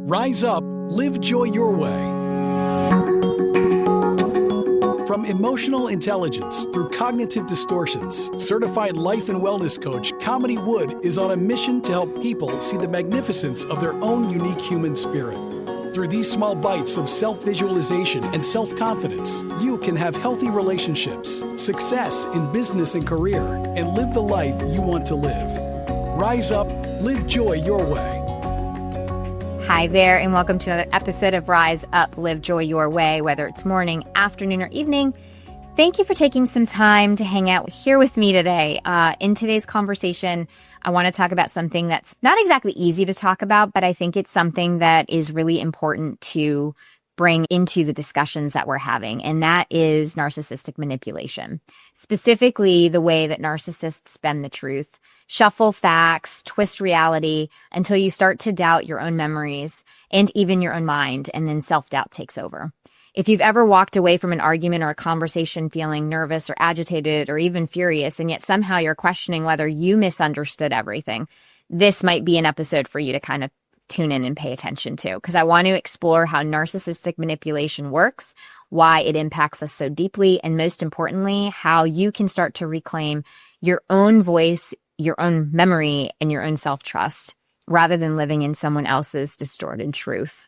Rise up, live joy your way. From emotional intelligence through cognitive distortions, certified life and wellness coach Kamini Wood is on a mission to help people see the magnificence of their own unique human spirit. Through these small bites of self-visualization and self-confidence, you can have healthy relationships, success in business and career, and live the life you want to live. Rise up, live joy your way. Hi there, and welcome to another episode of Rise Up, Live Joy Your Way, whether it's morning, afternoon, or evening. Thank you for taking some time to hang out here with me today. In today's conversation, I want to talk about something that's not exactly easy to talk about, but I think it's something that is really important to bring into the discussions that we're having, and that is narcissistic manipulation. Specifically, the way that narcissists bend the truth, shuffle facts, twist reality until you start to doubt your own memories and even your own mind, and then self-doubt takes over. If you've ever walked away from an argument or a conversation feeling nervous or agitated or even furious, and yet somehow you're questioning whether you misunderstood everything, this might be an episode for you to kind of tune in and pay attention to, because I want to explore how narcissistic manipulation works, why it impacts us so deeply, and most importantly, how you can start to reclaim your own voice, your own memory, and your own self-trust, rather than living in someone else's distorted truth.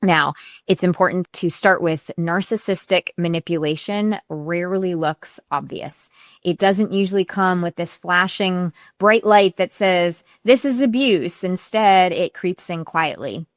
Now, it's important to start with narcissistic manipulation rarely looks obvious. It doesn't usually come with this flashing bright light that says, this is abuse. Instead, it creeps in quietly.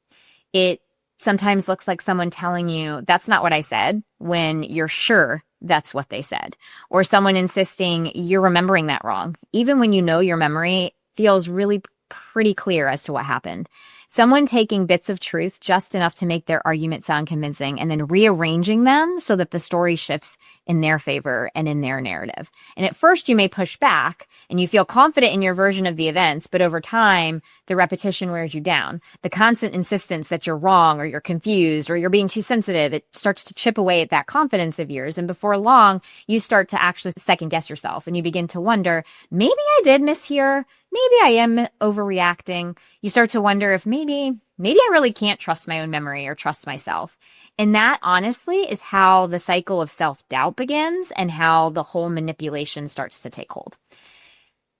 It sometimes looks like someone telling you, that's not what I said, when you're sure that's what they said. Or someone insisting you're remembering that wrong, even when you know your memory feels really pretty clear as to what happened. Someone taking bits of truth just enough to make their argument sound convincing and then rearranging them so that the story shifts in their favor and in their narrative. And at first you may push back and you feel confident in your version of the events, but over time, the repetition wears you down. The constant insistence that you're wrong or you're confused or you're being too sensitive, it starts to chip away at that confidence of yours. And before long, you start to actually second guess yourself and you begin to wonder, maybe I did mishear. Maybe I am overreacting. You start to wonder if maybe I really can't trust my own memory or trust myself. And that honestly is how the cycle of self-doubt begins and how the whole manipulation starts to take hold.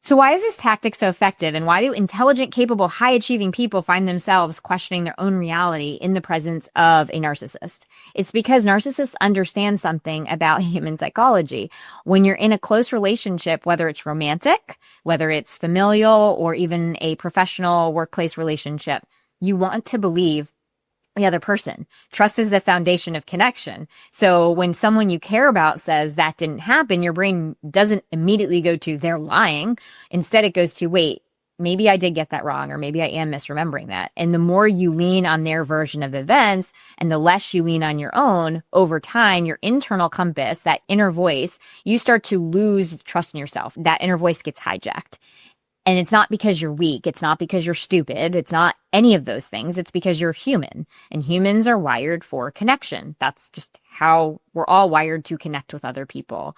So why is this tactic so effective, and why do intelligent, capable, high-achieving people find themselves questioning their own reality in the presence of a narcissist? It's because narcissists understand something about human psychology. When you're in a close relationship, whether it's romantic, whether it's familial, or even a professional workplace relationship, you want to believe the other person. Trust is the foundation of connection. So when someone you care about says that didn't happen, your brain doesn't immediately go to they're lying. Instead, it goes to, wait, maybe I did get that wrong, or maybe I am misremembering that. And the more you lean on their version of events and the less you lean on your own, over time, your internal compass, that inner voice, you start to lose trust in yourself. That inner voice gets hijacked. And it's not because you're weak. It's not because you're stupid. It's not any of those things. It's because you're human. And humans are wired for connection. That's just how we're all wired to connect with other people.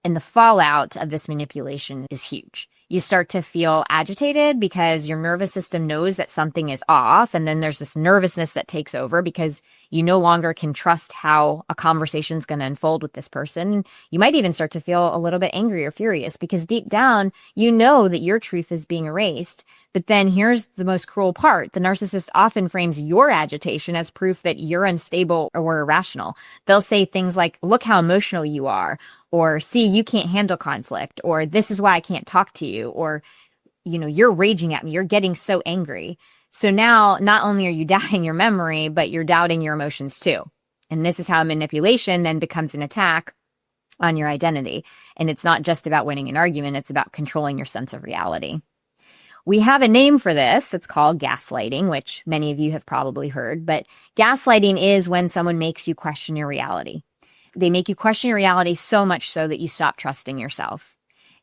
And the fallout of this manipulation is huge. You start to feel agitated because your nervous system knows that something is off. And then there's this nervousness that takes over because you no longer can trust how a conversation is going to unfold with this person. You might even start to feel a little bit angry or furious because deep down, you know that your truth is being erased. But then here's the most cruel part. The narcissist often frames your agitation as proof that you're unstable or irrational. They'll say things like, look how emotional you are, or see, you can't handle conflict, or this is why I can't talk to you, or, you're raging at me, you're getting so angry. So now not only are you doubting your memory, but you're doubting your emotions too. And this is how manipulation then becomes an attack on your identity. And it's not just about winning an argument, it's about controlling your sense of reality. We have a name for this. It's called gaslighting, which many of you have probably heard. But gaslighting is when someone makes you question your reality. They make you question your reality so much so that you stop trusting yourself.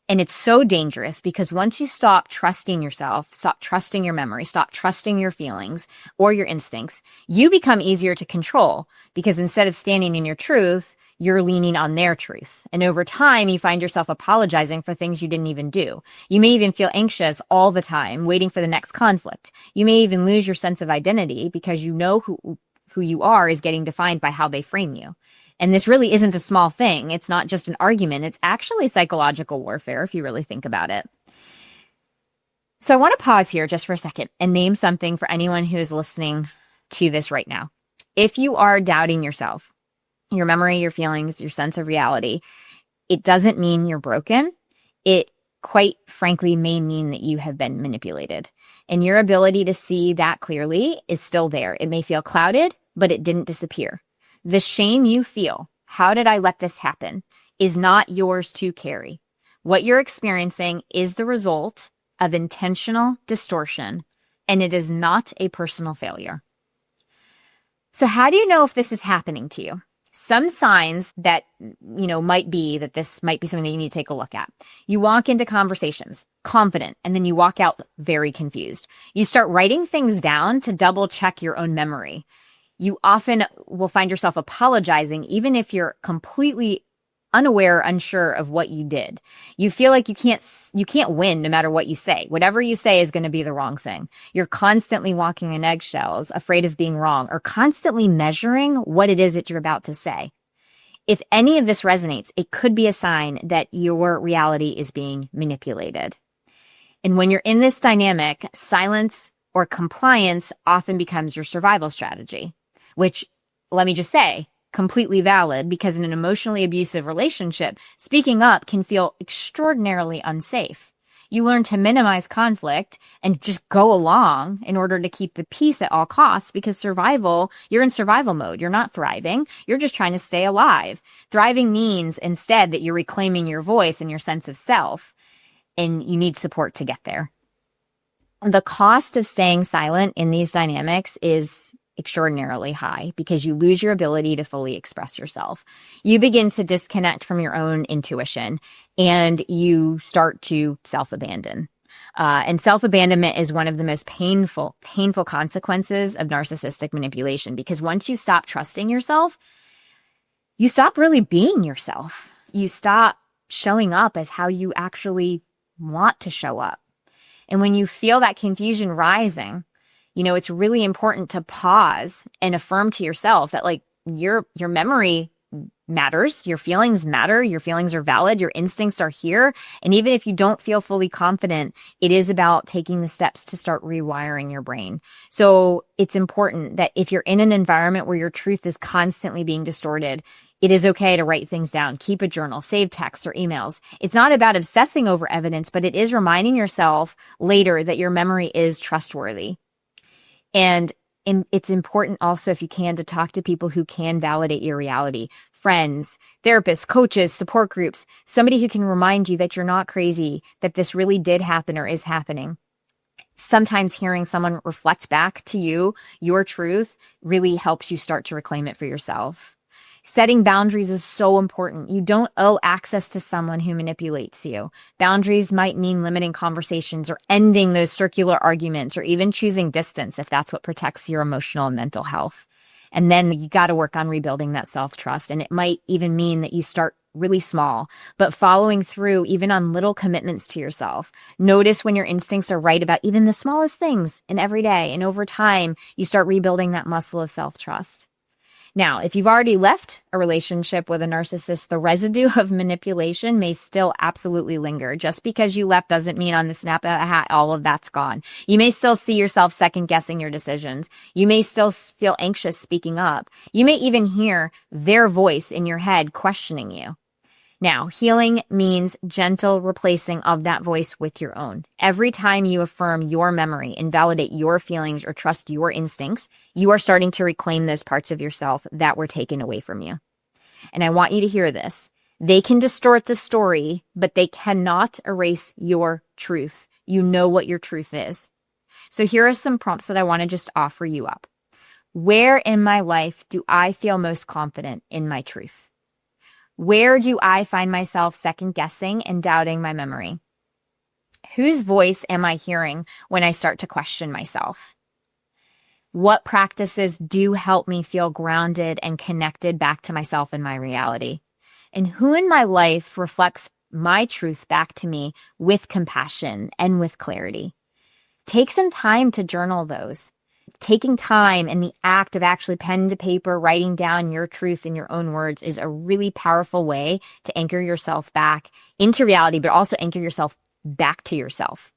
And it's so dangerous because once you stop trusting yourself, stop trusting your memory, stop trusting your feelings or your instincts, you become easier to control because instead of standing in your truth, you're leaning on their truth. And over time, you find yourself apologizing for things you didn't even do. You may even feel anxious all the time, waiting for the next conflict. You may even lose your sense of identity because you know who you are is getting defined by how they frame you. And this really isn't a small thing. It's not just an argument. It's actually psychological warfare if you really think about it. So I want to pause here just for a second and name something for anyone who is listening to this right now. If you are doubting yourself, your memory, your feelings, your sense of reality, it doesn't mean you're broken. It quite frankly may mean that you have been manipulated. And your ability to see that clearly is still there. It may feel clouded, but it didn't disappear. The shame you feel, how did I let this happen, is not yours to carry. What you're experiencing is the result of intentional distortion, and it is not a personal failure. So how do you know if this is happening to you? Some signs that, might be that this might be something that you need to take a look at. You walk into conversations confident, and then you walk out very confused. You start writing things down to double check your own memory. You often will find yourself apologizing, even if you're completely unaware, unsure of what you did. You feel like you can't win no matter what you say. Whatever you say is going to be the wrong thing. You're constantly walking on eggshells, afraid of being wrong, or constantly measuring what it is that you're about to say. If any of this resonates, it could be a sign that your reality is being manipulated. And when you're in this dynamic, silence or compliance often becomes your survival strategy, which, let me just say, completely valid, because in an emotionally abusive relationship, speaking up can feel extraordinarily unsafe. You learn to minimize conflict and just go along in order to keep the peace at all costs, because you're in survival mode. You're not thriving. You're just trying to stay alive. Thriving means instead that you're reclaiming your voice and your sense of self, and you need support to get there. The cost of staying silent in these dynamics is extraordinarily high because you lose your ability to fully express yourself. You begin to disconnect from your own intuition and you start to self-abandon. And self-abandonment is one of the most painful consequences of narcissistic manipulation, because once you stop trusting yourself, you stop really being yourself. You stop showing up as how you actually want to show up. And when you feel that confusion rising, it's really important to pause and affirm to yourself that your memory matters, your feelings matter, your feelings are valid, your instincts are here. And even if you don't feel fully confident, it is about taking the steps to start rewiring your brain. So it's important that if you're in an environment where your truth is constantly being distorted, it is okay to write things down, keep a journal, save texts or emails. It's not about obsessing over evidence, but it is reminding yourself later that your memory is trustworthy. And it's important also, if you can, to talk to people who can validate your reality. Friends, therapists, coaches, support groups, somebody who can remind you that you're not crazy, that this really did happen or is happening. Sometimes hearing someone reflect back to you your truth really helps you start to reclaim it for yourself. Setting boundaries is so important. You don't owe access to someone who manipulates you. Boundaries might mean limiting conversations or ending those circular arguments, or even choosing distance if that's what protects your emotional and mental health. And then you got to work on rebuilding that self-trust. And it might even mean that you start really small, but following through even on little commitments to yourself. Notice when your instincts are right about even the smallest things in every day. And over time, you start rebuilding that muscle of self-trust. Now, if you've already left a relationship with a narcissist, the residue of manipulation may still absolutely linger. Just because you left doesn't mean on the snap of a hat, all of that's gone. You may still see yourself second guessing your decisions. You may still feel anxious speaking up. You may even hear their voice in your head questioning you. Now, healing means gentle replacing of that voice with your own. Every time you affirm your memory and validate your feelings or trust your instincts, you are starting to reclaim those parts of yourself that were taken away from you. And I want you to hear this. They can distort the story, but they cannot erase your truth. You know what your truth is. So here are some prompts that I want to just offer you up. Where in my life do I feel most confident in my truth? Where do I find myself second guessing and doubting my memory? Whose voice am I hearing when I start to question myself? What practices do help me feel grounded and connected back to myself and my reality? And who in my life reflects my truth back to me with compassion and with clarity? Take some time to journal those. Taking time and the act of actually pen to paper, writing down your truth in your own words is a really powerful way to anchor yourself back into reality, but also anchor yourself back to yourself.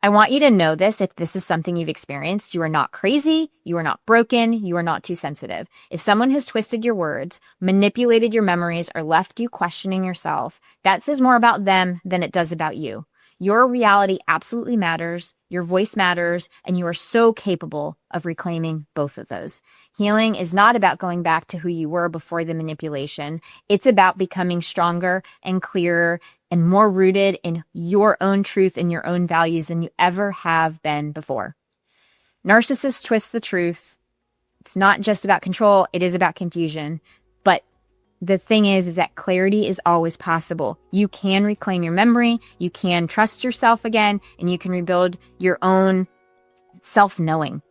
I want you to know this. If this is something you've experienced, you are not crazy, you are not broken, you are not too sensitive. If someone has twisted your words, manipulated your memories, or left you questioning yourself, that says more about them than it does about you. Your reality absolutely matters, your voice matters, and you are so capable of reclaiming both of those. Healing is not about going back to who you were before the manipulation. It's about becoming stronger and clearer and more rooted in your own truth and your own values than you ever have been before. Narcissists twist the truth. It's not just about control, it is about confusion. But the thing is that clarity is always possible. You can reclaim your memory, you can trust yourself again, and you can rebuild your own self-knowing.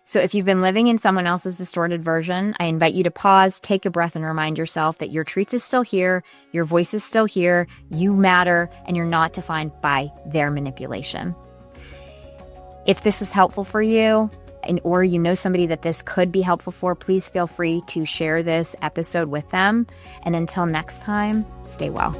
So if you've been living in someone else's distorted version, I invite you to pause, take a breath, and remind yourself that your truth is still here, your voice is still here, you matter, and you're not defined by their manipulation. If this was helpful for you, or you know somebody that this could be helpful for, please feel free to share this episode with them. And until next time, stay well.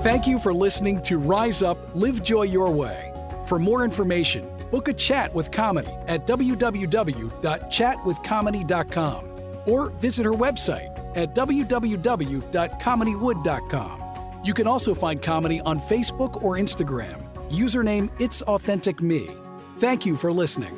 Thank you for listening to Rise Up, Live Joy Your Way. For more information, book a chat with Kamini at www.chatwithkamini.com or visit her website at www.kaminiwood.com. You can also find Kamini on Facebook or Instagram. Username It's Authentic Me. Thank you for listening.